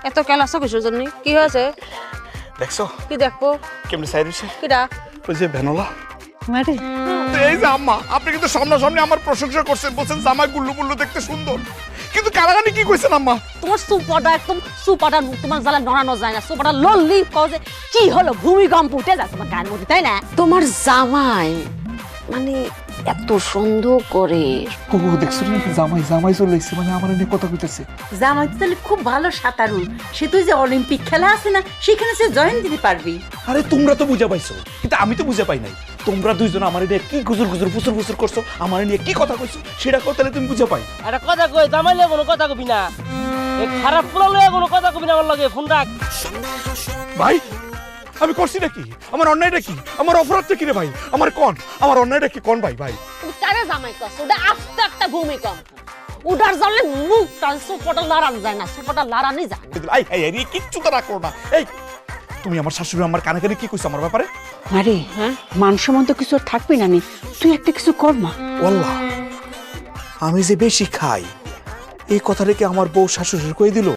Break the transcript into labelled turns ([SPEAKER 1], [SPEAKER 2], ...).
[SPEAKER 1] এত কেলাসো কিসের জন্য? কি হয়েছে?
[SPEAKER 2] দেখছো
[SPEAKER 1] কি দেখবো?
[SPEAKER 2] কেমনি সাইড হইছে?
[SPEAKER 1] কিটা?
[SPEAKER 2] ওই যে ভ্যানোলা।
[SPEAKER 3] মারে
[SPEAKER 2] এই যে আম্মা, আপনি কিন্তু সামনাসামনি আমার প্রশংসা করছেন, বলছেন জামা গুল্লু গুল্লু দেখতে সুন্দর, কিন্তু কারাগানি কি কইছেন আম্মা?
[SPEAKER 1] তোমার সুপাটা একদম সুপাটা তোমার জ্বালা নড়ানো যায় না। সুপাটা লললি কজে কি হলো? ভূমিকম্প উঠে যায় তোমার গায়ের মধ্যে, তাই না? তোমার জামাই মানে এত সুন্দর করে
[SPEAKER 2] ও দেখছো নি জামাই জামাই চলে এসেছে, মানে আমার নিয়ে কথা কইতেছে।
[SPEAKER 3] জামাই তো তাহলে খুব ভালো সাঁতারু, সে তুই যে অলিম্পিক খেলা আছে না সেখানে সে জয়েন দিতে পারবি।
[SPEAKER 2] আরে তোমরা তো বুঝা পাইছো, কিন্তু আমি তো বুঝা পাই নাই। তোমরা দুইজন আমার নিয়ে কি গুজুর গুজুর ফুসুর ফুসুর করছো, আমার নিয়ে কি কথা কইছো সেটা কও, তাহলে তুমি বুঝা পাই।
[SPEAKER 4] একটা কথা কই, জামাই লয়ে কোনো কথা কবি না। এই খারাপ পোলা লয়ে কোনো কথা কবি না আমার লগে। ফোন রাখ।
[SPEAKER 2] ভাই আমি করছি নাকি? আমার অন্যায়টা কি? আমার অপরাধটা কি রে ভাই? আমার কোন আমার অন্যায়টা কি কোন ভাই? ভাই
[SPEAKER 1] তুমি কারে জামাই করছো? ওটা আস্তে একটা ভূমিকম্প। উডার জ্বলে মুখ টান সুপাটা লড়ানো যায় না, সুপাটা লড়ানোই যায় না।
[SPEAKER 2] আই আই আই কিচ্ছু তো রাখো না। এই তুমি আমার শাশুড়ি আমার কানে কানে কি কইছো আমার ব্যাপারে?
[SPEAKER 3] মারে মান সম্মান তো কিছু আর থাকবি না নি, তুই একটা কিছু কর মা।
[SPEAKER 2] ওয়াল্লাহ আমি যে বেশি খাই এই কথাটা কি আমার বউ শাশুড়ি কই দিল?